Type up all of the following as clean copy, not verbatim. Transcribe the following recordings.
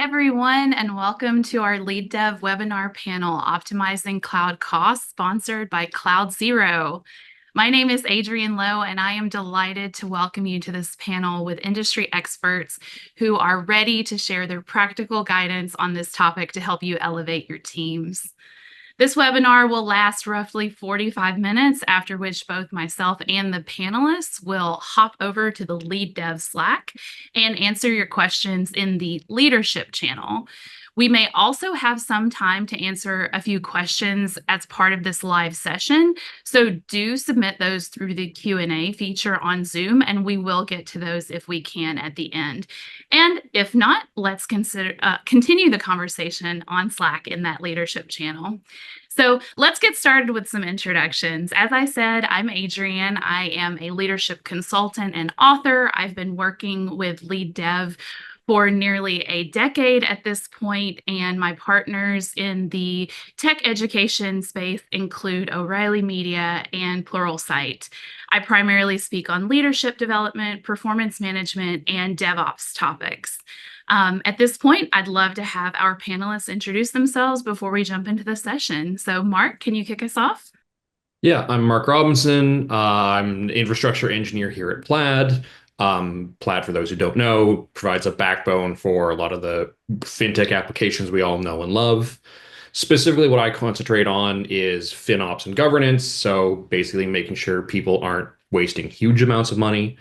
everyone, and welcome to our Lead Dev webinar panel, Optimizing Cloud Costs, sponsored by CloudZero. My name is Adrienne Lowe, and I am delighted to welcome you to this panel with industry experts who are ready to share their practical guidance on this topic to help you elevate your teams. This webinar will last roughly 45 minutes, after which both myself and the panelists will hop over to the Lead Dev Slack and answer your questions in the leadership channel. We may also have some time to answer a few questions as part of this live session, so do submit those through the Q&A feature on Zoom, and we will get to those if we can at the end. And if not, let's continue the conversation on Slack in that leadership channel. So let's get started with some introductions. As I said, I'm Adrienne. I am a leadership consultant and author. I've been working with Lead Dev for nearly a decade at this point, and my partners in the tech education space include O'Reilly Media and Pluralsight. I primarily speak on leadership development, performance management, and DevOps topics. At this point, I'd love to have our panelists introduce themselves before we jump into the session. So Mark, can you kick us off? Yeah, I'm Mark Robinson. I'm an infrastructure engineer here at Plaid. Plaid, for those who don't know, provides a backbone for a lot of the fintech applications we all know and love. Specifically, what I concentrate on is FinOps and governance. So basically making sure people aren't wasting huge amounts of money.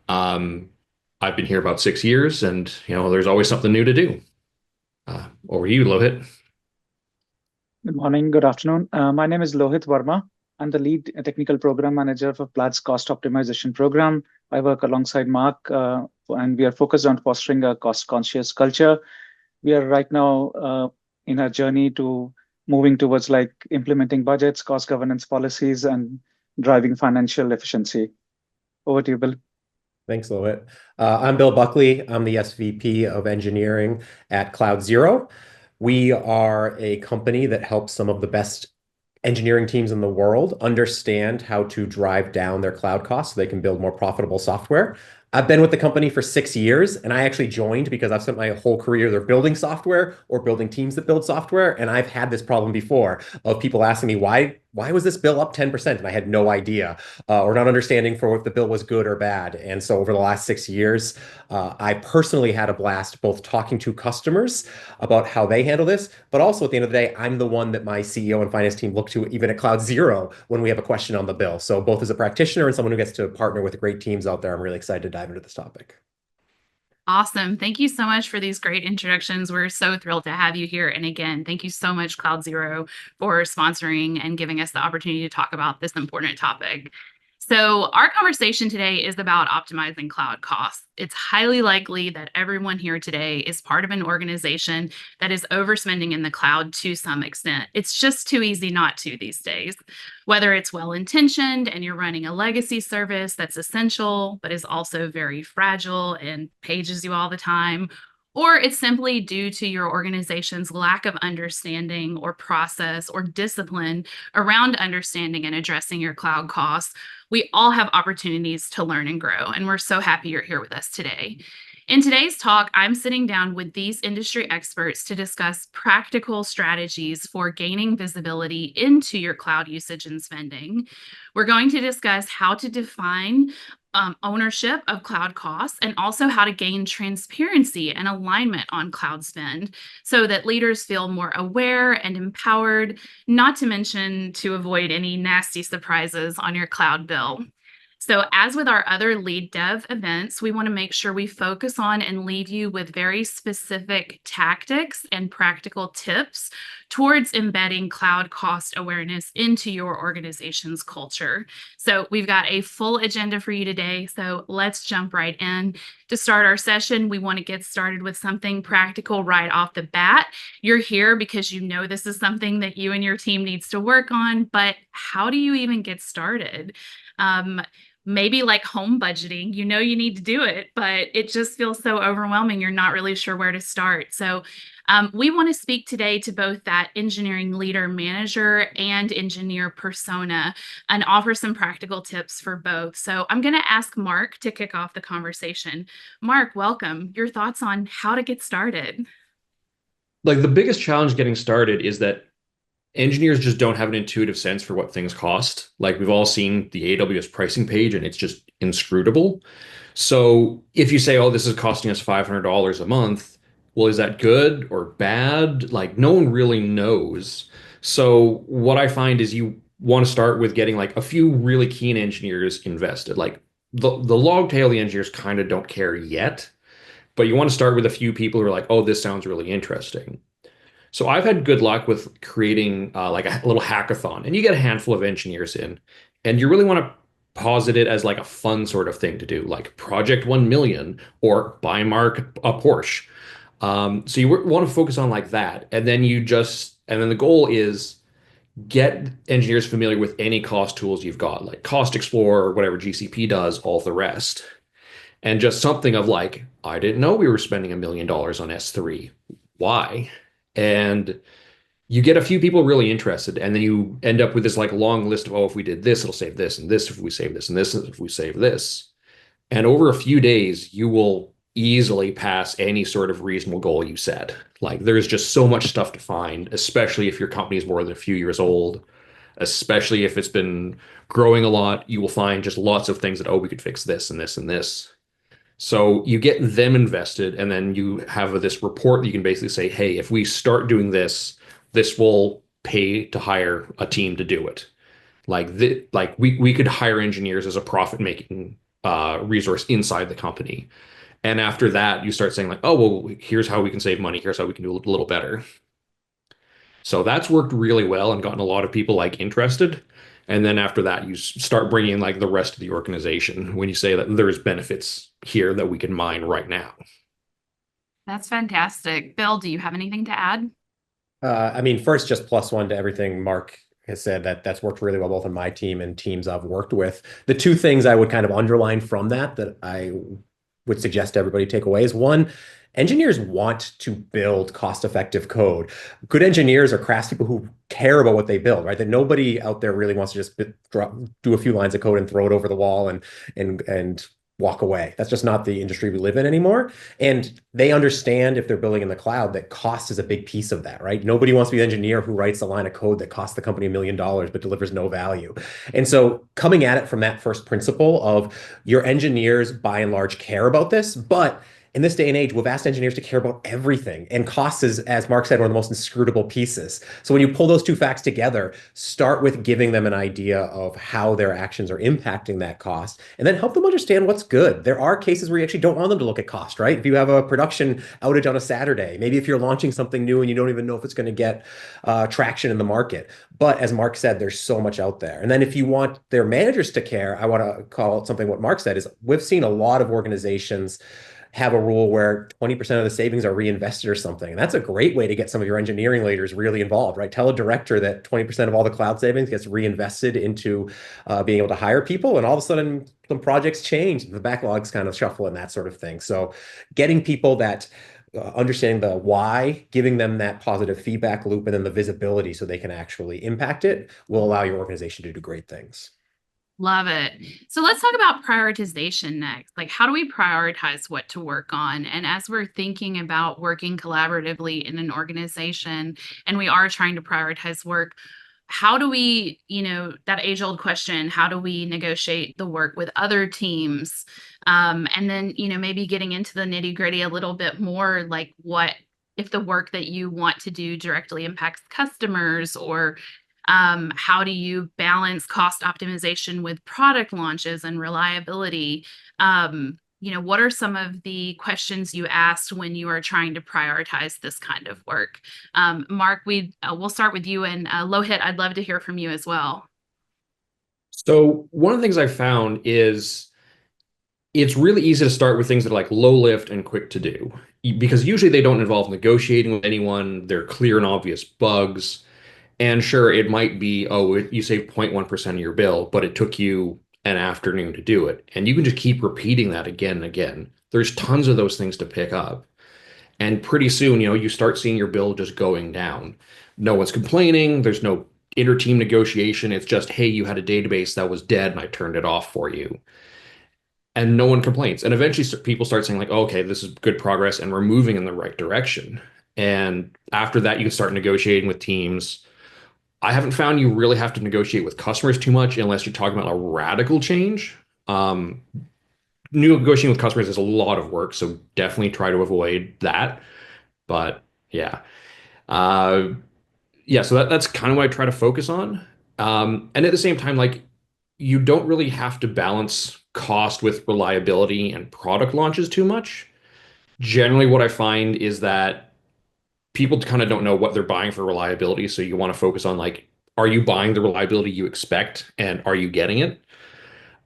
I've been here about 6 years, and there's always something new to do. Over to you, Lohit. Good morning, good afternoon. My name is Lohit Verma. I'm the lead technical program manager for Plaid's cost optimization program. I work alongside Mark, and we are focused on fostering a cost-conscious culture. We are right now in a journey to moving towards implementing budgets, cost governance policies, and driving financial efficiency. Over to you, Bill. Thanks, Lohit. I'm Bill Buckley. I'm the SVP of engineering at CloudZero. We are a company that helps some of the best engineering teams in the world understand how to drive down their cloud costs so they can build more profitable software. I've been with the company for 6 years, and I actually joined because I've spent my whole career either building software or building teams that build software. And I've had this problem before of people asking me, why was this bill up 10%? And I had no idea, or not understanding for if the bill was good or bad. And so over the last 6 years, I personally had a blast both talking to customers about how they handle this, but also at the end of the day, I'm the one that my CEO and finance team look to even at CloudZero when we have a question on the bill. So both as a practitioner and someone who gets to partner with great teams out there, I'm really excited to dive into this topic. Awesome. Thank you so much for these great introductions. We're so thrilled to have you here. And again, thank you so much, CloudZero, for sponsoring and giving us the opportunity to talk about this important topic. So our conversation today is about optimizing cloud costs. It's highly likely that everyone here today is part of an organization that is overspending in the cloud to some extent. It's just too easy not to these days. Whether it's well-intentioned and you're running a legacy service that's essential, but is also very fragile and pages you all the time, or it's simply due to your organization's lack of understanding or process or discipline around understanding and addressing your cloud costs, we all have opportunities to learn and grow, and we're so happy you're here with us today. In today's talk, I'm sitting down with these industry experts to discuss practical strategies for gaining visibility into your cloud usage and spending. We're going to discuss how to define ownership of cloud costs and also how to gain transparency and alignment on cloud spend so that leaders feel more aware and empowered, not to mention to avoid any nasty surprises on your cloud bill. So as with our other Lead Dev events, we want to make sure we focus on and leave you with very specific tactics and practical tips towards embedding cloud cost awareness into your organization's culture. So we've got a full agenda for you today, so let's jump right in. To start our session, we want to get started with something practical right off the bat. You're here because you know this is something that you and your team needs to work on, but how do you even get started? Maybe like home budgeting, you know you need to do it, but it just feels so overwhelming. You're not really sure where to start. So we want to speak today to both that engineering leader manager and engineer persona and offer some practical tips for both. So I'm going to ask Mark to kick off the conversation. Mark, welcome. Your thoughts on how to get started. like the biggest challenge getting started is that engineers just don't have an intuitive sense for what things cost. Like we've all seen the AWS pricing page and it's just inscrutable. So if you say, oh, this is costing us $500 a month, well, is that good or bad? Like no one really knows. So what I find is you want to start with getting like a few really keen engineers invested. Like the long tail of the engineers kind of don't care yet, but you want to start with a few people who are like, oh, this sounds really interesting. So I've had good luck with creating like a little hackathon, and you get a handful of engineers in, and you really want to posit it as like a fun sort of thing to do, like Project 1 Million or buy Mark a Porsche. So you want to focus on like that, and then and then the goal is get engineers familiar with any cost tools you've got, like Cost Explorer or whatever GCP does, all the rest. And just something of like, I didn't know we were spending $1 million on S3. Why? And you get a few people really interested, and then you end up with this like long list of, oh, if we did this, it'll save this, and this if we save this, and this if we save this. And over a few days, you will easily pass any sort of reasonable goal you set. Like there's just so much stuff to find, especially if your company is more than a few years old, especially if it's been growing a lot, you will find just lots of things that, oh, we could fix this and this and this. So you get them invested, and then you have this report that you can basically say, hey, if we start doing this, this will pay to hire a team to do it. Like we could hire engineers as a profit making resource inside the company. And after that, you start saying like, oh, well, here's how we can save money. Here's how we can do a little better. So that's worked really well and gotten a lot of people like interested. And then after that, you start bringing in like the rest of the organization when you say that there's benefits here that we can mine right now. That's fantastic. Bill, do you have anything to add? I mean, first, just plus one to everything Mark has said, that's worked really well, both on my team and teams I've worked with. The two things I would kind of underline from that I would suggest everybody take away is one, engineers want to build cost-effective code. Good engineers are crafts people who care about what they build, right? That nobody out there really wants to just do a few lines of code and throw it over the wall and walk away. That's just not the industry we live in anymore. And they understand, if they're building in the cloud, that cost is a big piece of that, right? Nobody wants to be an engineer who writes a line of code that costs the company $1 million but delivers no value. And so coming at it from that first principle of your engineers by and large care about this, but in this day and age, we've asked engineers to care about everything. And cost is, as Mark said, one of the most inscrutable pieces. So when you pull those two facts together, start with giving them an idea of how their actions are impacting that cost, and then help them understand what's good. There are cases where you actually don't want them to look at cost, right? If you have a production outage on a Saturday, maybe if you're launching something new and you don't even know if it's going to get traction in the market. But as Mark said, there's so much out there. And then if you want their managers to care, I want to call it something what Mark said is we've seen a lot of organizations have a rule where 20% of the savings are reinvested or something. And that's a great way to get some of your engineering leaders really involved, right? Tell a director that 20% of all the cloud savings gets reinvested into being able to hire people. And all of a sudden, some projects change, the backlogs kind of shuffle and that sort of thing. So getting people that understanding the why, giving them that positive feedback loop, and then the visibility so they can actually impact it will allow your organization to do great things. Love it. So let's talk about prioritization next. Like, how do we prioritize what to work on? And as we're thinking about working collaboratively in an organization and we are trying to prioritize work, how do we, that age-old question, how do we negotiate the work with other teams? And then, maybe getting into the nitty-gritty a little bit more, like what if the work that you want to do directly impacts customers, or how do you balance cost optimization with product launches and reliability? What are some of the questions you asked when you are trying to prioritize this kind of work? Mark, we'll start with you, and Lohit, I'd love to hear from you as well. So one of the things I found is it's really easy to start with things that are like low lift and quick to do, because usually they don't involve negotiating with anyone. They're clear and obvious bugs. And sure, it might be, oh, you save 0.1% of your bill, but it took you an afternoon to do it. And you can just keep repeating that again and again. There's tons of those things to pick up. And pretty soon, you start seeing your bill just going down. No one's complaining. There's no inter-team negotiation. It's just, hey, you had a database that was dead and I turned it off for you. And no one complains. And eventually people start saying like, oh, okay, this is good progress and we're moving in the right direction. And after that, you can start negotiating with teams. I haven't found you really have to negotiate with customers too much unless you're talking about a radical change. Um, New negotiating with customers is a lot of work, so definitely try to avoid that. But yeah. Uh, yeah, so that's kind of what I try to focus on. And at the same time, like you don't really have to balance cost with reliability and product launches too much. Generally, what I find is that people kind of don't know what they're buying for reliability, so you want to focus on like, are you buying the reliability you expect and are you getting it?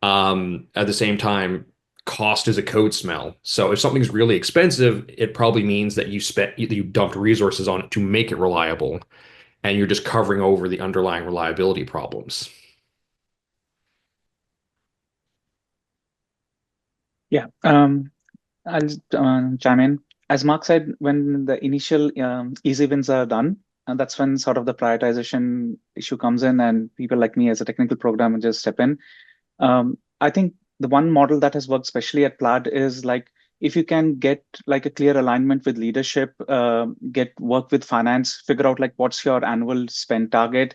At the same time, cost is a code smell. So if something's really expensive, it probably means that you dumped resources on it to make it reliable and you're just covering over the underlying reliability problems. Yeah, I'll chime in. As Mark said, when the initial easy wins are done, and that's when sort of the prioritization issue comes in, and people like me as a technical programmer just step in. I think the one model that has worked especially at Plaid is like if you can get like a clear alignment with leadership, get work with finance, figure out like what's your annual spend target,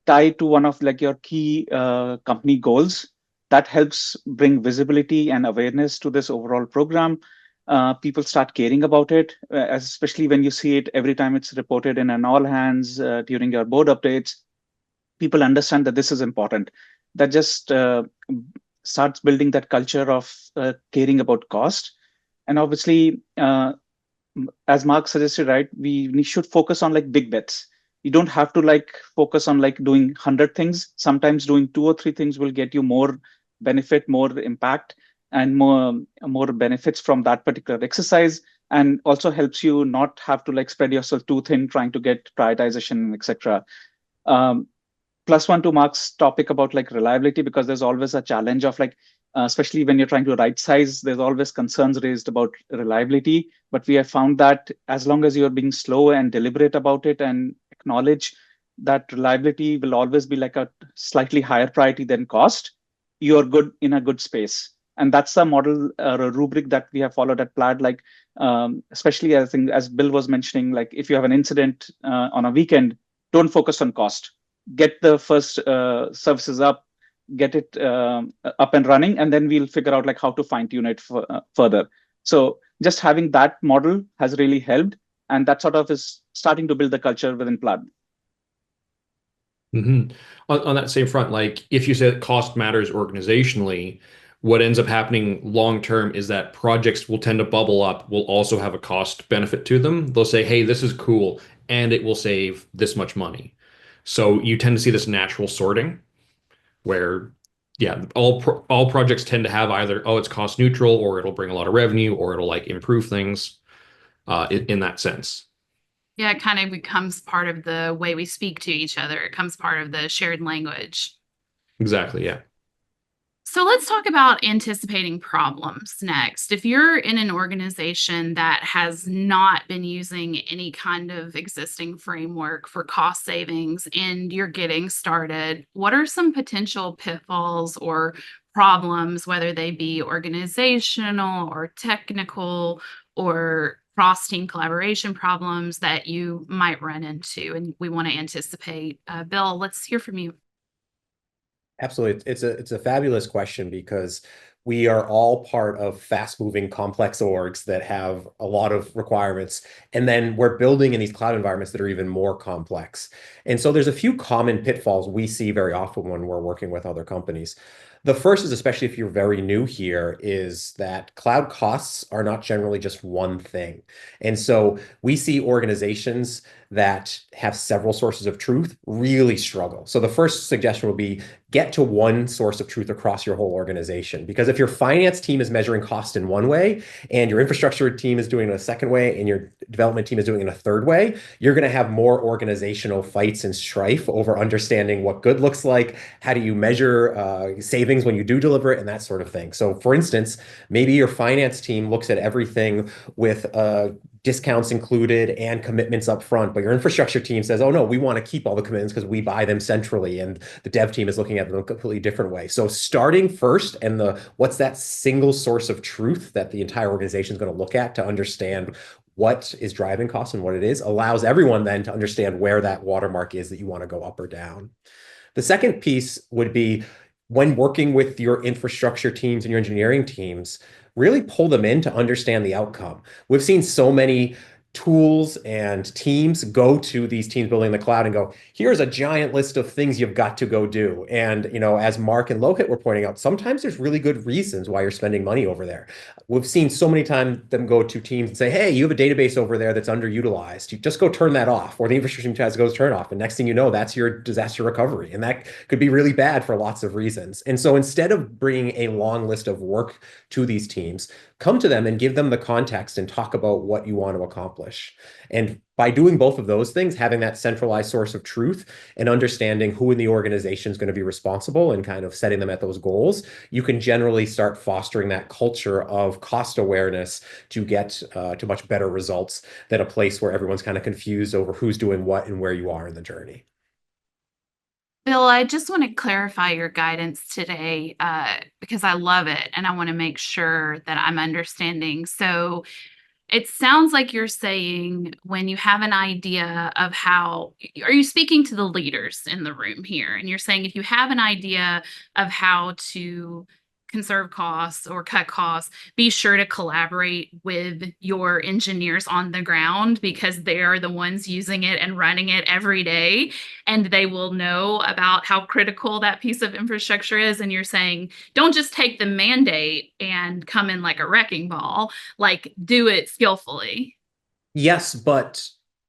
tie to one of like your key company goals. That helps bring visibility and awareness to this overall program. People start caring about it, especially when you see it every time it's reported in an all hands during your board updates. People understand that this is important. That just starts building that culture of caring about cost. And obviously, as Mark suggested, right, we should focus on like big bets. You don't have to like focus on like doing 100 things. Sometimes doing 2 or 3 things will get you more benefit, more impact, and more benefits from that particular exercise, and also helps you not have to like spread yourself too thin trying to get prioritization, etc. Um, plus one to Mark's topic about like reliability, because there's always a challenge of like, especially when you're trying to right size, there's always concerns raised about reliability. But we have found that as long as you're being slow and deliberate about it and acknowledge that reliability will always be like a slightly higher priority than cost, you're good in a good space. And that's the model or a rubric that we have followed at Plaid. Like, especially I think as Bill was mentioning, like if you have an incident on a weekend, don't focus on cost. Get the first services up, get it up and running, and then we'll figure out like how to fine tune it further. So just having that model has really helped, and that sort of is starting to build the culture within Plaid. On that same front, like if you say that cost matters organizationally, what ends up happening long term is that projects will tend to bubble up, will also have a cost benefit to them. They'll say, hey, this is cool, and it will save this much money. So you tend to see this natural sorting where, yeah, all projects tend to have either, oh, it's cost neutral, or it'll bring a lot of revenue, or it'll like improve things in that sense. Yeah, it kind of becomes part of the way we speak to each other. It becomes part of the shared language. Exactly, yeah. So let's talk about anticipating problems next. If you're in an organization that has not been using any kind of existing framework for cost savings and you're getting started, what are some potential pitfalls or problems, whether they be organizational or technical or cross-team collaboration problems that you might run into and we want to anticipate? Bill, let's hear from you. Absolutely. It's a fabulous question because we are all part of fast-moving, complex orgs that have a lot of requirements. And then we're building in these cloud environments that are even more complex. And so there's a few common pitfalls we see very often when we're working with other companies. The first is, especially if you're very new here, is that cloud costs are not generally just one thing. And so we see organizations that have several sources of truth really struggle. So the first suggestion would be get to one source of truth across your whole organization. Because if your finance team is measuring cost in one way, and your infrastructure team is doing it a second way, and your development team is doing it in a third way, you're going to have more organizational fights and strife over understanding what good looks like, how do you measure savings when you do deliver it, and that sort of thing. So for instance, maybe your finance team looks at everything with discounts included and commitments up front, but your infrastructure team says, oh no, we want to keep all the commitments because we buy them centrally, and the dev team is looking at them a completely different way. So starting first, and what's that single source of truth that the entire organization is going to look at to understand what is driving costs and what it is, allows everyone then to understand where that watermark is that you want to go up or down. The second piece would be when working with your infrastructure teams and your engineering teams, really pull them in to understand the outcome. We've seen so many tools and teams go to these teams building in the cloud and go, here's a giant list of things you've got to go do. And, as Mark and Lohit were pointing out, sometimes there's really good reasons why you're spending money over there. We've seen so many times them go to teams and say, hey, you have a database over there that's underutilized. You just go turn that off, or the infrastructure team has to go turn it off. And next thing you know, that's your disaster recovery. And that could be really bad for lots of reasons. And so instead of bringing a long list of work to these teams, come to them and give them the context and talk about what you want to accomplish. And by doing both of those things, having that centralized source of truth and understanding who in the organization is going to be responsible and kind of setting them at those goals, you can generally start fostering that culture of cost awareness to get to much better results than a place where everyone's kind of confused over who's doing what and where you are in the journey. Bill, I just want to clarify your guidance today because I love it and I want to make sure that I'm understanding. So it sounds like you're saying when you have an idea of how, are you speaking to the leaders in the room here? And you're saying if you have an idea of how to conserve costs or cut costs, be sure to collaborate with your engineers on the ground because they are the ones using it and running it every day. And they will know about how critical that piece of infrastructure is. And you're saying, don't just take the mandate and come in like a wrecking ball, like do it skillfully. Yes, but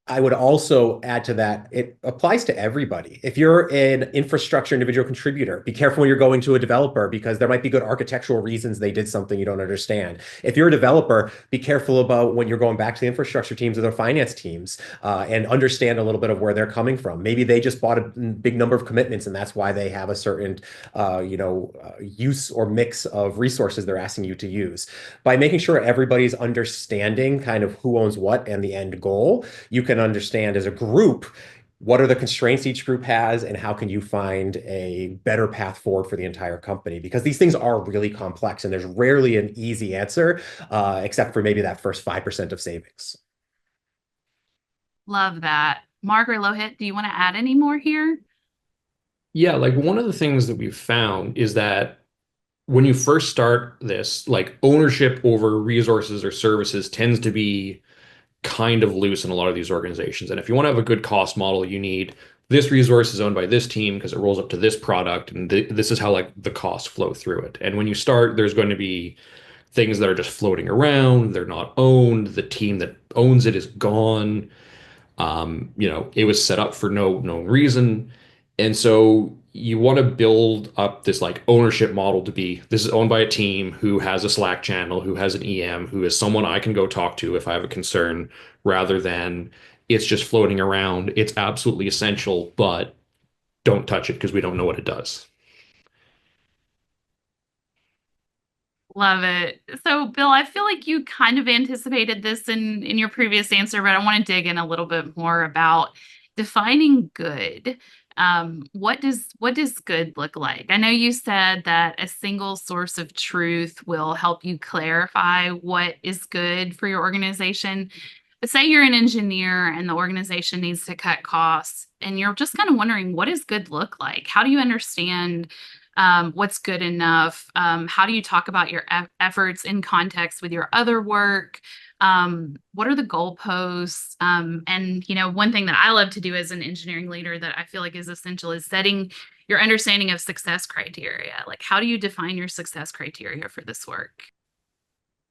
I would also add to that, it applies to everybody. If you're an infrastructure individual contributor, be careful when you're going to a developer because there might be good architectural reasons they did something you don't understand. If you're a developer, be careful about when you're going back to the infrastructure teams or the finance teams and understand a little bit of where they're coming from. Maybe they just bought a big number of commitments and that's why they have a certain use or mix of resources they're asking you to use. By making sure everybody's understanding kind of who owns what and the end goal, you can understand as a group what are the constraints each group has and how can you find a better path forward for the entire company, because these things are really complex and there's rarely an easy answer except for maybe that first 5% of savings. Love that. Mark or Lohit, do you want to add any more here? Yeah, like one of the things that we've found is that when you first start this, like ownership over resources or services tends to be kind of loose in a lot of these organizations. And if you want to have a good cost model, you need this resource is owned by this team because it rolls up to this product. And this is how like the costs flow through it. And when you start, there's going to be things that are just floating around. They're not owned. The team that owns it is gone. It was set up for no reason. And so you want to build up this like ownership model to be this is owned by a team who has a Slack channel, who has an EM, who is someone I can go talk to if I have a concern, rather than it's just floating around. It's absolutely essential, but don't touch it because we don't know what it does. Love it. So, Bill, I feel like you kind of anticipated this in your previous answer, but I want to dig in a little bit more about defining good. What does good look like? I know you said that a single source of truth will help you clarify what is good for your organization. But say you're an engineer and the organization needs to cut costs, and you're just kind of wondering, what does good look like? How do you understand what's good enough? How do you talk about your efforts in context with your other work? What are the goalposts? And one thing that I love to do as an engineering leader that I feel like is essential is setting your understanding of success criteria. Like, how do you define your success criteria for this work?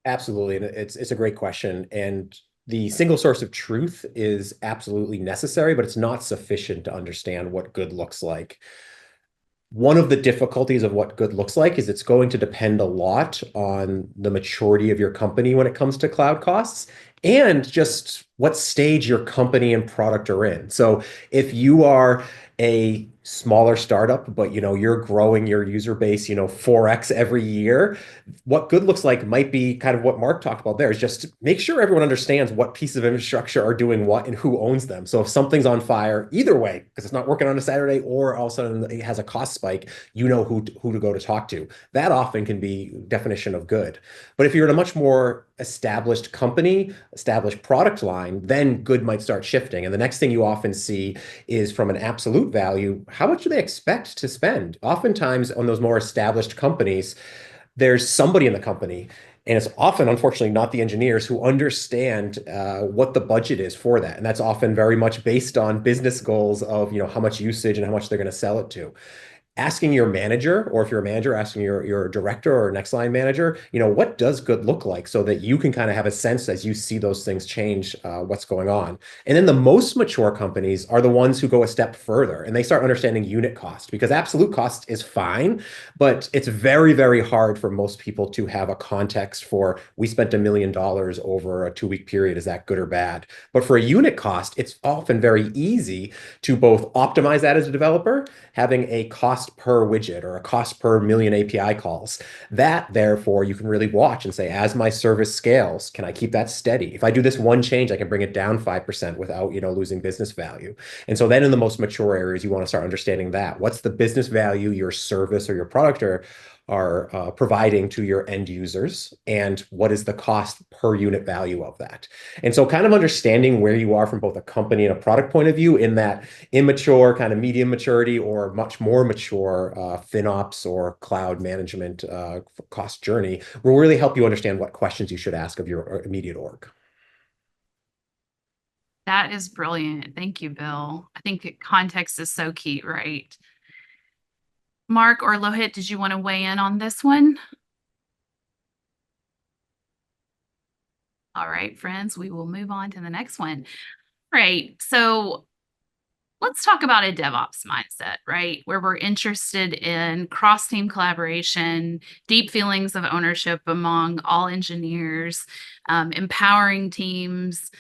Absolutely. And it's a great question. And the single source of truth is absolutely necessary, but it's not sufficient to understand what good looks like. One of the difficulties of what good looks like is it's going to depend a lot on the maturity of your company when it comes to cloud costs and just what stage your company and product are in. So if you are a smaller startup, but you're growing your user base, 4x every year, what good looks like might be kind of what Mark talked about there, is just make sure everyone understands what pieces of infrastructure are doing what and who owns them. So if something's on fire, either way, because it's not working on a Saturday or all of a sudden it has a cost spike, you know who to go to talk to. That often can be definition of good. But if you're in a much more established company, established product line, then good might start shifting. And the next thing you often see is from an absolute value, how much do they expect to spend? Oftentimes on those more established companies, there's somebody in the company, and it's often, unfortunately, not the engineers who understand what the budget is for that. And that's often very much based on business goals of, how much usage and how much they're going to sell it to. Asking your manager, or if you're a manager, asking your director or next line manager, what does good look like, so that you can kind of have a sense as you see those things change, what's going on. And then the most mature companies are the ones who go a step further and they start understanding unit cost, because absolute cost is fine, but it's very, very hard for most people to have a context for, we spent $1 million over a 2-week period. Is that good or bad? But for a unit cost, it's often very easy to both optimize that as a developer, having a cost per widget or a cost per million API calls. That, therefore, you can really watch and say, as my service scales, can I keep that steady? If I do this one change, I can bring it down 5% without, losing business value. And so then in the most mature areas, you want to start understanding that. What's the business value your service or your product are providing to your end users, and what is the cost per unit value of that? And so kind of understanding where you are from both a company and a product point of view in that immature, kind of medium maturity, or much more mature FinOps or cloud management cost journey will really help you understand what questions you should ask of your immediate org. That is brilliant. Thank you, Bill. I think context is so key, right? Mark or Lohit, did you want to weigh in on this one? All right, friends, we will move on to the next one. Right. So let's talk about a DevOps mindset, right? Where we're interested in cross-team collaboration, deep feelings of ownership among all engineers, empowering teams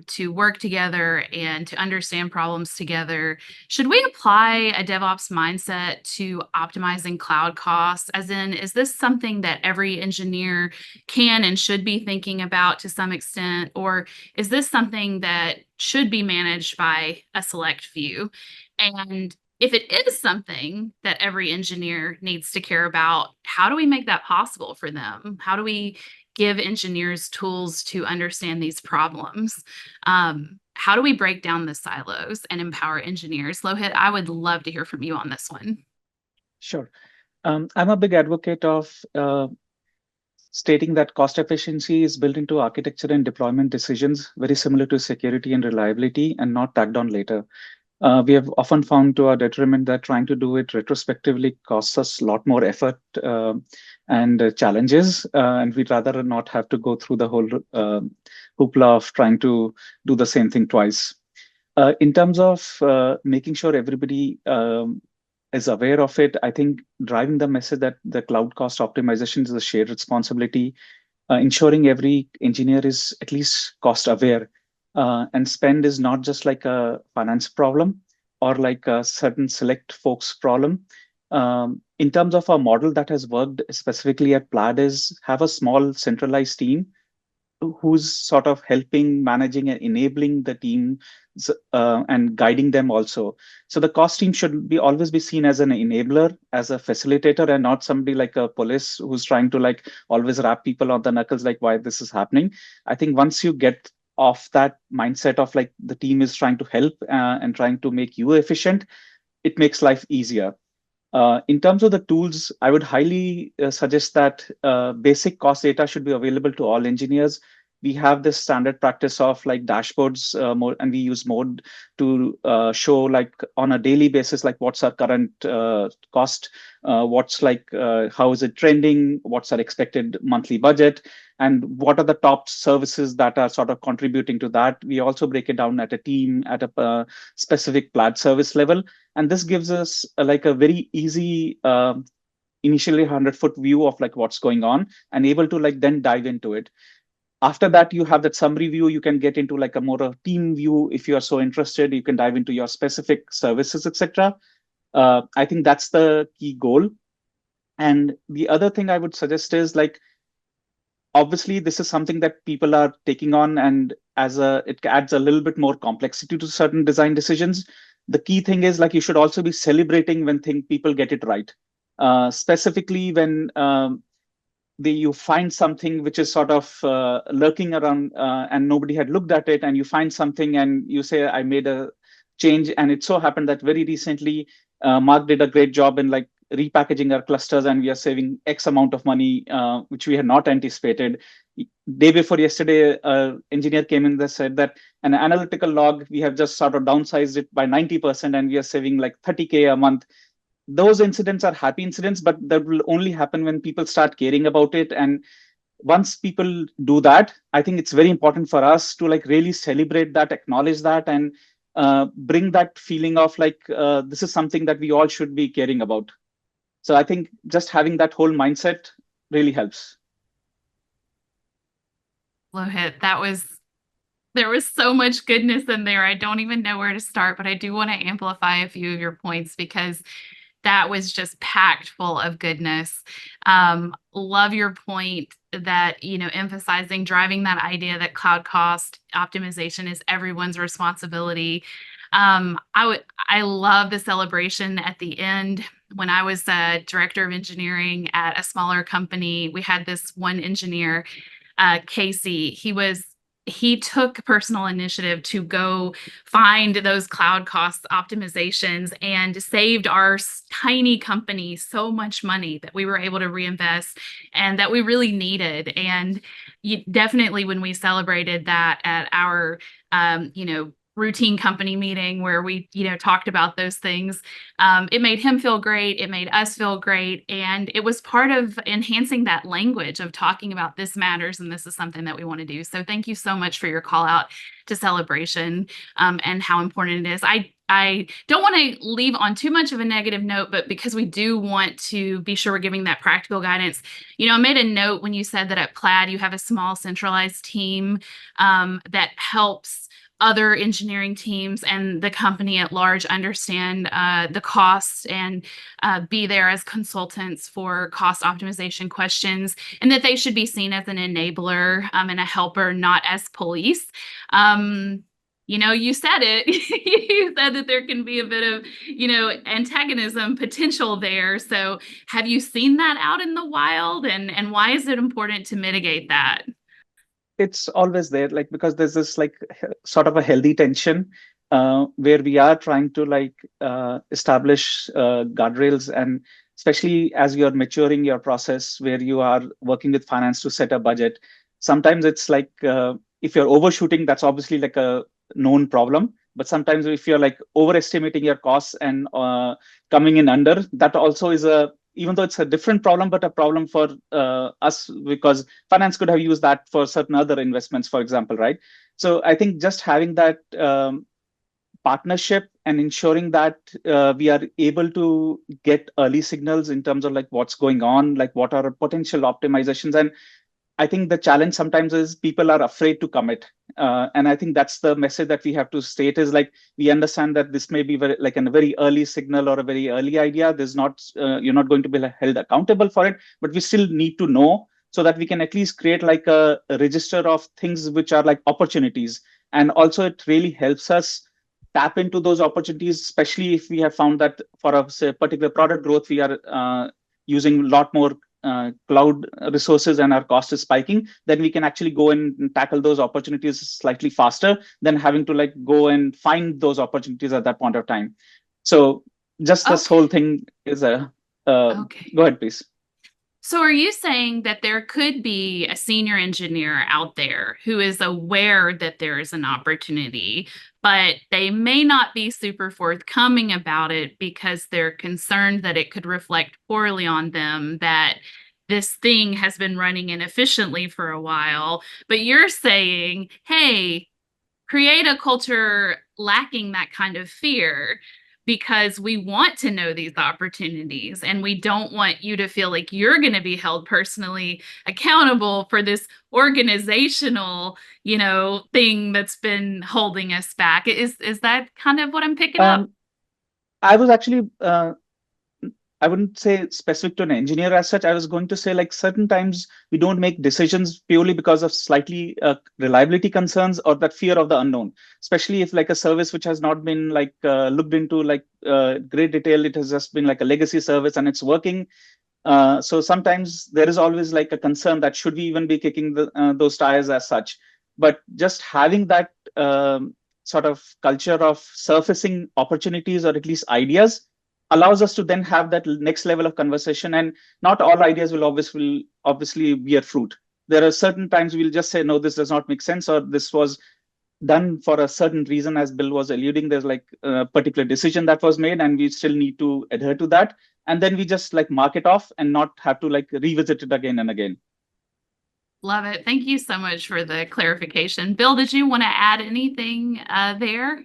to work together and to understand problems together. Should we apply a DevOps mindset to optimizing cloud costs? As in, is this something that every engineer can and should be thinking about to some extent? Or is this something that should be managed by a select few? And if it is something that every engineer needs to care about, how do we make that possible for them? How do we give engineers tools to understand these problems? How do we break down the silos and empower engineers? Lohit, I would love to hear from you on this one. Sure. I'm a big advocate of stating that cost efficiency is built into architecture and deployment decisions, very similar to security and reliability, and not tagged on later. We have often found to our detriment that trying to do it retrospectively costs us a lot more effort and challenges, and we'd rather not have to go through the whole hoopla of trying to do the same thing twice. In terms of making sure everybody is aware of it, I think driving the message that the cloud cost optimization is a shared responsibility, ensuring every engineer is at least cost aware, and spend is not just like a finance problem or like a certain select folks problem. In terms of our model that has worked specifically at Plaid is have a small centralized team who's sort of helping, managing, and enabling the team and guiding them also. So the cost team should be always be seen as an enabler, as a facilitator, and not somebody like a police who's trying to like always rap people on the knuckles like why this is happening. I think once you get off that mindset of like the team is trying to help and trying to make you efficient, it makes life easier. In terms of the tools, I would highly suggest that basic cost data should be available to all engineers. We have this standard practice of like dashboards, and we use Mode to show like on a daily basis, like what's our current cost, what's like, how is it trending, what's our expected monthly budget, and what are the top services that are sort of contributing to that. We also break it down at a team, at a specific Plaid service level. And this gives us like a very easy, initially 100-foot view of like what's going on and able to like then dive into it. After that, you have that summary view. You can get into like a more a team view. If you are so interested, you can dive into your specific services, etc. I think that's the key goal. And the other thing I would suggest is like, obviously, this is something that people are taking on, and it adds a little bit more complexity to certain design decisions. The key thing is like you should also be celebrating when people get it right. Specifically when you find something which is sort of lurking around and nobody had looked at it, and you find something and you say, I made a change. And it so happened that very recently, Mark did a great job in like repackaging our clusters, and we are saving X amount of money, which we had not anticipated. Day before yesterday, engineer came in that said that an analytical log, we have just sort of downsized it by 90%, and we are saving like 30K a month. Those incidents are happy incidents, but that will only happen when people start caring about it. And once people do that, I think it's very important for us to like really celebrate that, acknowledge that, and bring that feeling of like this is something that we all should be caring about. So I think just having that whole mindset really helps. Lohit, there was so much goodness in there. I don't even know where to start, but I do want to amplify a few of your points because that was just packed full of goodness. Love your point that, emphasizing, driving that idea that cloud cost optimization is everyone's responsibility. I love the celebration at the end. When I was a director of engineering at a smaller company, we had this one engineer, Casey. He took personal initiative to go find those cloud cost optimizations and saved our tiny company so much money that we were able to reinvest and that we really needed. And definitely when we celebrated that at our, routine company meeting where we, talked about those things, it made him feel great. It made us feel great. And it was part of enhancing that language of talking about this matters and this is something that we want to do. So thank you so much for your call out to celebration and how important it is. I don't want to leave on too much of a negative note, but because we do want to be sure we're giving that practical guidance, I made a note when you said that at Plaid, you have a small centralized team that helps other engineering teams and the company at large understand the costs and be there as consultants for cost optimization questions, and that they should be seen as an enabler and a helper, not as police. You said it. You said that there can be a bit of, antagonism potential there. So have you seen that out in the wild, and why is it important to mitigate that? It's always there, like, because there's this like sort of a healthy tension where we are trying to establish guardrails, and especially as you're maturing your process where you are working with finance to set a budget. Sometimes it's like if you're overshooting, that's obviously like a known problem. But sometimes if you're like overestimating your costs and coming in under, that also is even though it's a different problem, but a problem for us, because finance could have used that for certain other investments, for example, right? So I think just having that partnership and ensuring that we are able to get early signals in terms of like what's going on, like what are potential optimizations. And I think the challenge sometimes is people are afraid to commit. And I think that's the message that we have to state is like, we understand that this may be like a very early signal or a very early idea. There's not, you're not going to be held accountable for it, but we still need to know so that we can at least create like a register of things which are like opportunities. And also it really helps us tap into those opportunities, especially if we have found that for a say, particular product growth, we are using a lot more cloud resources and our cost is spiking, then we can actually go and tackle those opportunities slightly faster than having to like go and find those opportunities at that point of time. So just this whole thing is okay. Go ahead, please. So are you saying that there could be a senior engineer out there who is aware that there is an opportunity, but they may not be super forthcoming about it because they're concerned that it could reflect poorly on them, that this thing has been running inefficiently for a while, but you're saying, hey, create a culture lacking that kind of fear, because we want to know these opportunities and we don't want you to feel like you're going to be held personally accountable for this organizational, thing that's been holding us back. Is that kind of what I'm picking up? I was actually, I wouldn't say specific to an engineer as such. I was going to say like certain times we don't make decisions purely because of slightly reliability concerns or that fear of the unknown, especially if like a service which has not been like looked into like great detail, it has just been like a legacy service and it's working. So sometimes there is always like a concern that should we even be kicking those tires as such. But just having that sort of culture of surfacing opportunities or at least ideas allows us to then have that next level of conversation. And not all ideas will obviously bear fruit. There are certain times we'll just say, no, this does not make sense, or this was done for a certain reason, as Bill was alluding. There's like a particular decision that was made, and we still need to adhere to that. And then we just like mark it off and not have to like revisit it again and again. Love it. Thank you so much for the clarification. Bill, did you want to add anything there?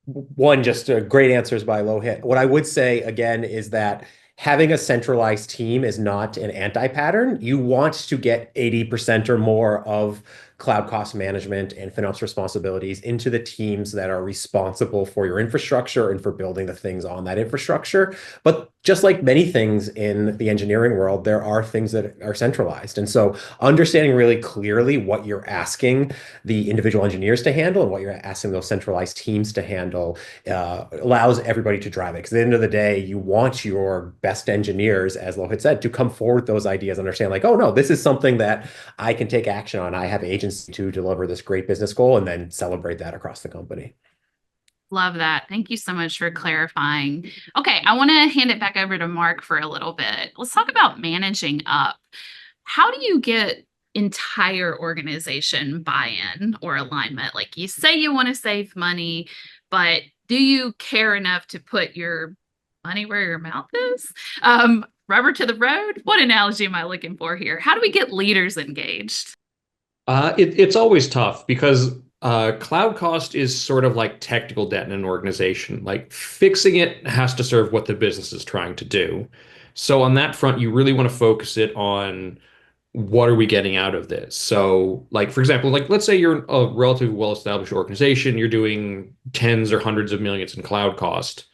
One, just great answers by Lohit. What I would say again is that having a centralized team is not an anti-pattern. You want to get 80% or more of cloud cost management and FinOps responsibilities into the teams that are responsible for your infrastructure and for building the things on that infrastructure. But just like many things in the engineering world, there are things that are centralized. And so understanding really clearly what you're asking the individual engineers to handle and what you're asking those centralized teams to handle allows everybody to drive it. Because at the end of the day, you want your best engineers, as Lohit said, to come forward with those ideas, understand like, oh no, this is something that I can take action on. I have agency to deliver this great business goal, and then celebrate that across the company. Love that. Thank you so much for clarifying. Okay, I want to hand it back over to Mark for a little bit. Let's talk about managing up. How do you get entire organization buy-in or alignment? Like you say you want to save money, but do you care enough to put your money where your mouth is? Rubber to the road? What analogy am I looking for here? How do we get leaders engaged? It's always tough because cloud cost is sort of like technical debt in an organization. Like fixing it has to serve what the business is trying to do. So on that front, you really want to focus it on what are we getting out of this? So like, for example, like let's say you're a relatively well-established organization, you're doing tens or hundreds of millions in cloud cost.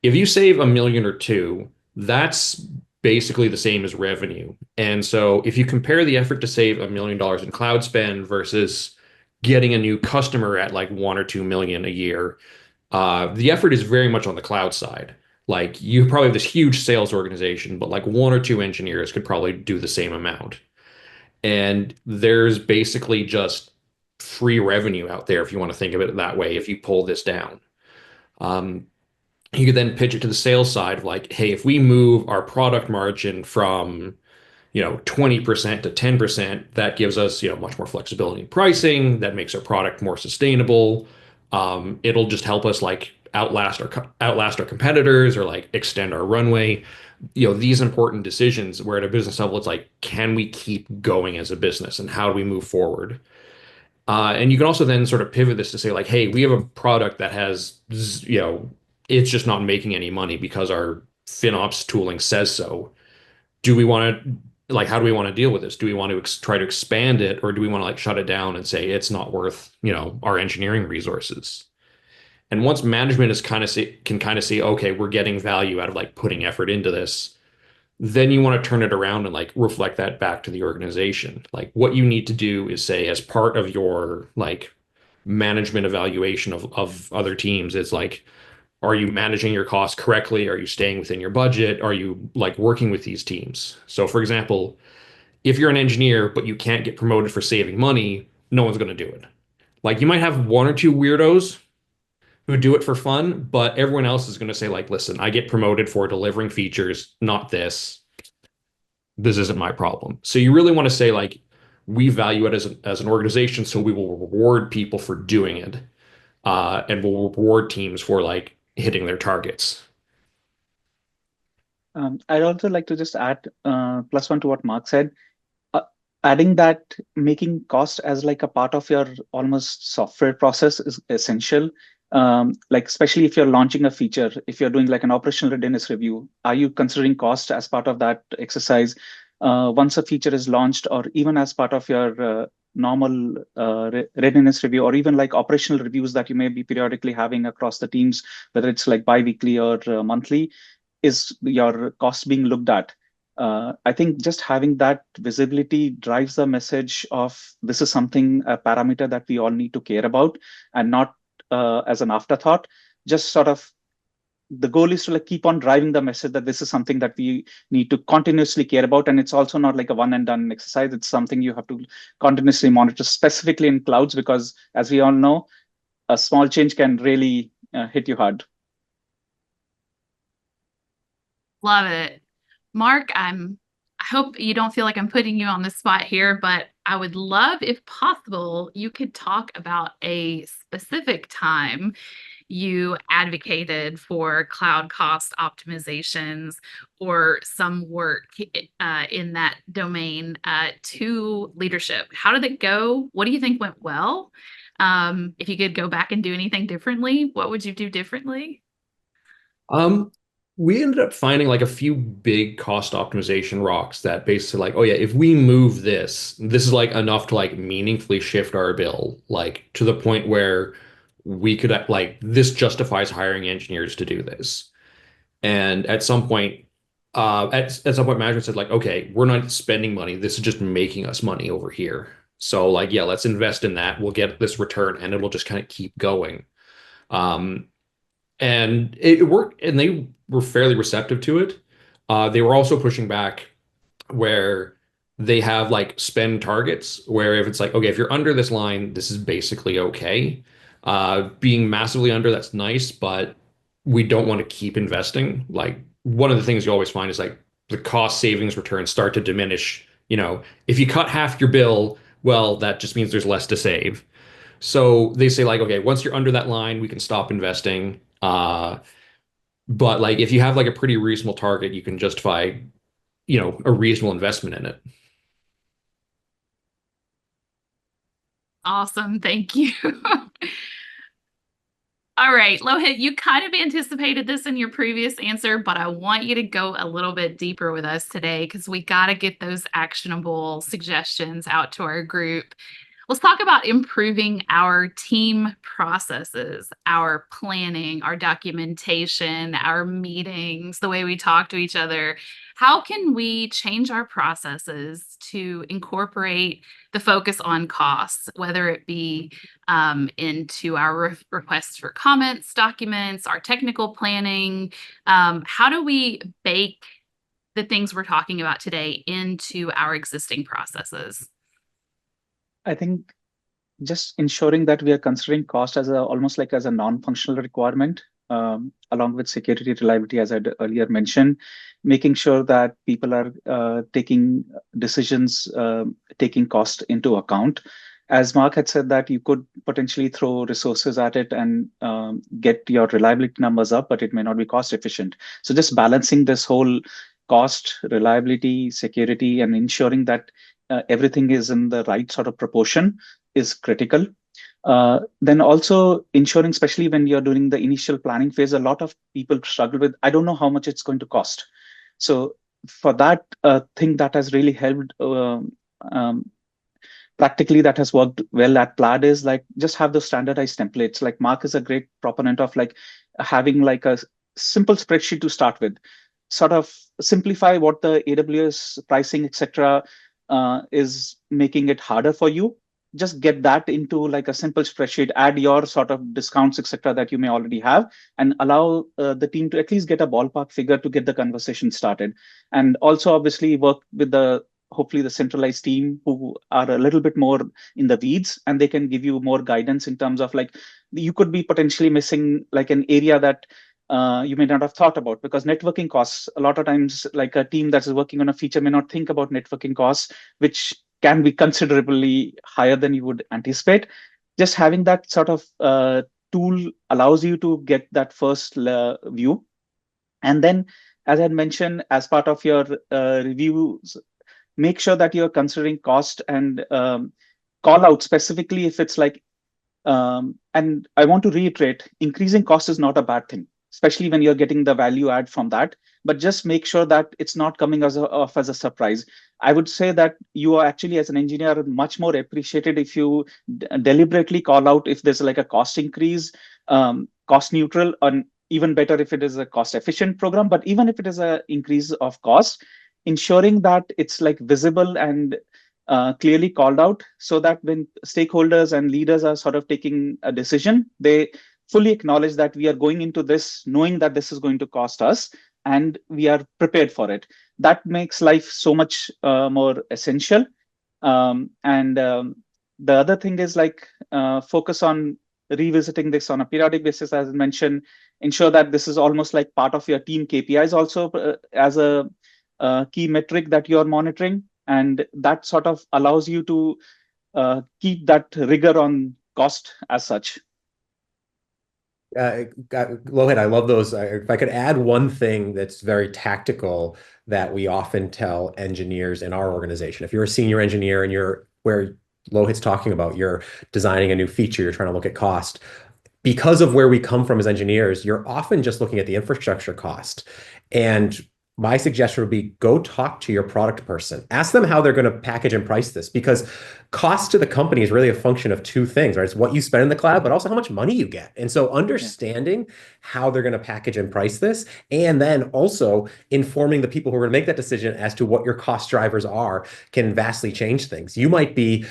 If you save $1 million or $2 million, that's basically the same as revenue. And so if you compare the effort to save $1 million in cloud spend versus getting a new customer at like 1 or 2 million a year, the effort is very much on the cloud side. Like you probably have this huge sales organization, but like 1 or 2 engineers could probably do the same amount. And there's basically just free revenue out there if you want to think of it that way, if you pull this down. You could then pitch it to the sales side of like, hey, if we move our product margin from 20% to 10%, that gives us much more flexibility in pricing. That makes our product more sustainable. It'll just help us like outlast our competitors or like extend our runway. These important decisions where at a business level, it's like, can we keep going as a business and how do we move forward? And you can also then sort of pivot this to say like, hey, we have a product that has, it's just not making any money because our FinOps tooling says so. Do we want to, like, how do we want to deal with this? Do we want to try to expand it, or do we want to like shut it down and say it's not worth, our engineering resources? And once management is can kind of see, okay, we're getting value out of like putting effort into this, then you want to turn it around and like reflect that back to the organization. Like what you need to do is say, as part of your like management evaluation of other teams, is like, are you managing your costs correctly? Are you staying within your budget? Are you like working with these teams? So for example, if you're an engineer, but you can't get promoted for saving money, no one's going to do it. Like you might have 1 or 2 weirdos who do it for fun, but everyone else is going to say like, listen, I get promoted for delivering features, not this. This isn't my problem. So you really want to say like, we value it as an organization, so we will reward people for doing it. And we'll reward teams for like hitting their targets. I'd also like to just add +1 to what Mark said. Adding that making cost as like a part of your almost software process is essential. Like especially if you're launching a feature, if you're doing like an operational readiness review, are you considering cost as part of that exercise? Once a feature is launched, or even as part of your normal readiness review, or even like operational reviews that you may be periodically having across the teams, whether it's like bi-weekly or monthly, is your cost being looked at? I think just having that visibility drives the message of this is something, a parameter that we all need to care about, and not as an afterthought. Just sort of the goal is to like keep on driving the message that this is something that we need to continuously care about. And it's also not like a one and done exercise. It's something you have to continuously monitor, specifically in clouds, because as we all know, a small change can really hit you hard. Love it. Mark, I hope you don't feel like I'm putting you on the spot here, but I would love, if possible, you could talk about a specific time you advocated for cloud cost optimizations or some work in that domain to leadership. How did it go? What do you think went well? If you could go back and do anything differently, what would you do differently? We ended up finding like a few big cost optimization rocks that basically like, oh yeah, if we move this is like enough to like meaningfully shift our bill, like to the point where we could like this justifies hiring engineers to do this. And at some point, management said like, okay, we're not spending money. This is just making us money over here. So like, yeah, let's invest in that. We'll get this return and it'll just kind of keep going. And it worked, and they were fairly receptive to it. They were also pushing back where they have like spend targets, where if it's like, okay, if you're under this line, this is basically okay. Being massively under, that's nice, but we don't want to keep investing. Like one of the things you always find is like the cost savings returns start to diminish. If you cut half your bill, well, that just means there's less to save. So they say like, okay, once you're under that line, we can stop investing. But like if you have like a pretty reasonable target, you can justify, a reasonable investment in it. Awesome. Thank you. All right, Lohit, you kind of anticipated this in your previous answer, but I want you to go a little bit deeper with us today because we got to get those actionable suggestions out to our group. Let's talk about improving our team processes, our planning, our documentation, our meetings, the way we talk to each other. How can we change our processes to incorporate the focus on costs, whether it be into our requests for comments, documents, our technical planning? How do we bake the things we're talking about today into our existing processes? I think just ensuring that we are considering cost as almost like as a non-functional requirement, along with security, reliability, as I earlier mentioned, making sure that people are taking decisions, taking cost into account. As Mark had said, that you could potentially throw resources at it and get your reliability numbers up, but it may not be cost efficient. So just balancing this whole cost, reliability, security, and ensuring that everything is in the right sort of proportion is critical. Then also ensuring, especially when you're doing the initial planning phase, a lot of people struggle with, I don't know how much it's going to cost. So for that thing that has really helped practically, that has worked well at Plaid is like just have those standardized templates. Like Mark is a great proponent of like having like a simple spreadsheet to start with, sort of simplify what the AWS pricing, etc., is making it harder for you. Just get that into like a simple spreadsheet, add your sort of discounts, etc., that you may already have, and allow the team to at least get a ballpark figure to get the conversation started. And also obviously work with hopefully the centralized team who are a little bit more in the weeds, and they can give you more guidance in terms of like, you could be potentially missing like an area that you may not have thought about, because networking costs, a lot of times, like a team that is working on a feature may not think about networking costs, which can be considerably higher than you would anticipate. Just having that sort of tool allows you to get that first view. And then, as I had mentioned, as part of your reviews, make sure that you're considering cost and call out specifically if it's like, and I want to reiterate, increasing cost is not a bad thing, especially when you're getting the value add from that, but just make sure that it's not coming off as a surprise. I would say that you are actually, as an engineer, much more appreciated if you deliberately call out if there's like a cost increase, cost neutral, and even better if it is a cost efficient program. But even if it is an increase of cost, ensuring that it's like visible and clearly called out, so that when stakeholders and leaders are sort of taking a decision, they fully acknowledge that we are going into this knowing that this is going to cost us, and we are prepared for it. That makes life so much more essential. The other thing is like focus on revisiting this on a periodic basis, as I mentioned. Ensure that this is almost like part of your team KPIs also, as a key metric that you are monitoring, and that sort of allows you to keep that rigor on cost as such. Lohit, I love those. If I could add one thing that's very tactical that we often tell engineers in our organization, if you're a senior engineer and you're where Lohit's talking about, you're designing a new feature, you're trying to look at cost. Because of where we come from as engineers, you're often just looking at the infrastructure cost. And my suggestion would be go talk to your product person. Ask them how they're going to package and price this, because cost to the company is really a function of two things, right? It's what you spend in the cloud, but also how much money you get. And so understanding how they're going to package and price this, and then also informing the people who are going to make that decision as to what your cost drivers are, can vastly change things. You might be,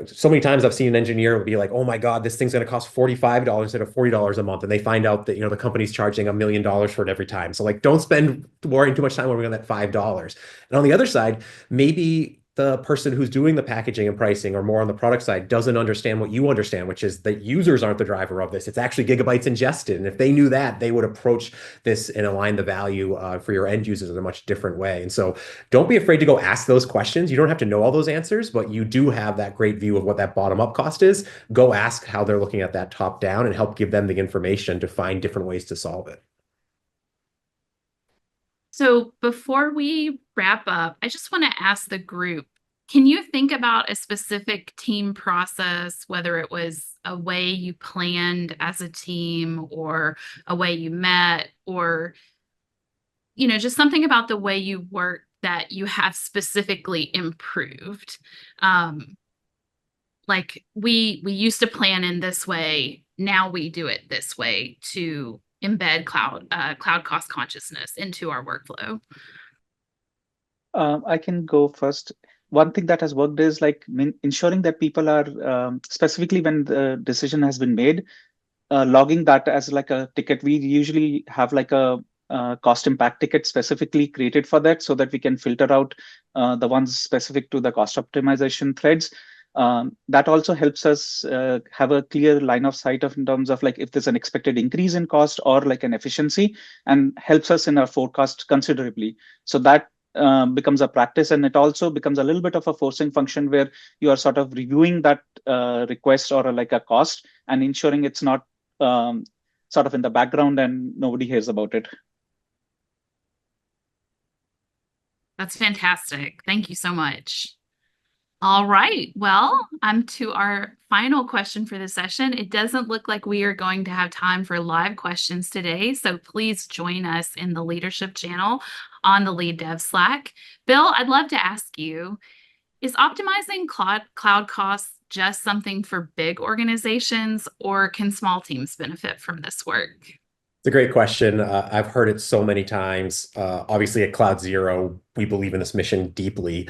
so many times I've seen an engineer be like, oh my God, this thing's going to cost $45 instead of $40 a month. And they find out that, the company's charging $1 million for it every time. So like, don't spend worrying too much time worrying on that $5. And on the other side, maybe the person who's doing the packaging and pricing, or more on the product side, doesn't understand what you understand, which is that users aren't the driver of this. It's actually gigabytes ingested. And if they knew that, they would approach this and align the value for your end users in a much different way. And so don't be afraid to go ask those questions. You don't have to know all those answers, but you do have that great view of what that bottom up cost is. Go ask how they're looking at that top down and help give them the information to find different ways to solve it. So before we wrap up, I just want to ask the group, can you think about a specific team process, whether it was a way you planned as a team or a way you met, or, just something about the way you work that you have specifically improved? Like we used to plan in this way, now we do it this way to embed cloud cost consciousness into our workflow. I can go first. One thing that has worked is like ensuring that people are, specifically when the decision has been made, logging that as like a ticket. We usually have like a cost impact ticket specifically created for that, so that we can filter out the ones specific to the cost optimization threads. That also helps us have a clear line of sight in terms of like if there's an expected increase in cost or like an efficiency, and helps us in our forecast considerably. So that becomes a practice, and it also becomes a little bit of a forcing function where you are sort of reviewing that request or like a cost and ensuring it's not sort of in the background and nobody hears about it. That's fantastic. Thank you so much. All right. Well, to our final question for the session. It doesn't look like we are going to have time for live questions today, so please join us in the leadership channel on the Lead Dev Slack. Bill, I'd love to ask you, is optimizing cloud costs just something for big organizations, or can small teams benefit from this work? It's a great question. I've heard it so many times. Obviously, at Cloud Zero, we believe in this mission deeply.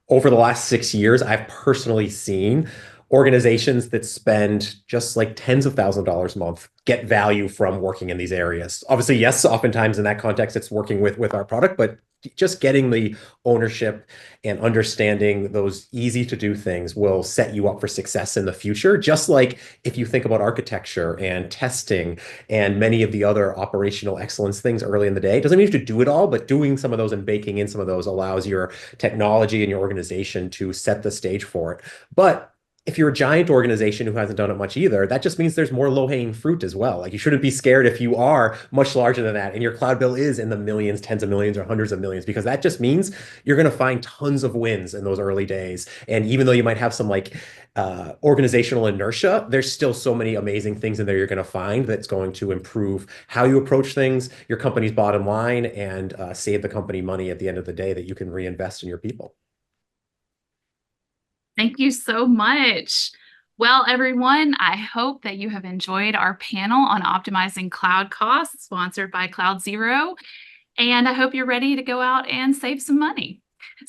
Over the last 6 years, I've personally seen organizations that spend just like tens of thousands of dollars a month get value from working in these areas. Obviously, yes, oftentimes in that context, it's working with our product, but just getting the ownership and understanding those easy to do things will set you up for success in the future. Just like if you think about architecture and testing and many of the other operational excellence things early in the day, it doesn't mean you have to do it all, but doing some of those and baking in some of those allows your technology and your organization to set the stage for it. But if you're a giant organization who hasn't done it much either, that just means there's more low-hanging fruit as well. Like, you shouldn't be scared if you are much larger than that and your cloud bill is in the millions, tens of millions, or hundreds of millions, because that just means you're going to find tons of wins in those early days. And even though you might have some organizational inertia, there's still so many amazing things in there you're going to find that's going to improve how you approach things, your company's bottom line, and save the company money at the end of the day that you can reinvest in your people. Thank you so much. Well, everyone, I hope that you have enjoyed our panel on optimizing cloud costs, sponsored by Cloud Zero. And I hope you're ready to go out and save some money.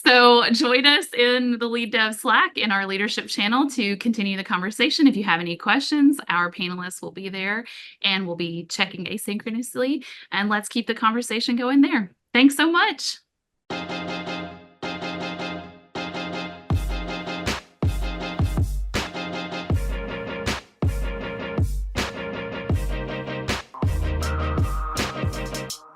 So join us in the Lead Dev Slack in our leadership channel to continue the conversation. If you have any questions, our panelists will be there and we'll be checking asynchronously. And let's keep the conversation going there. Thanks so much.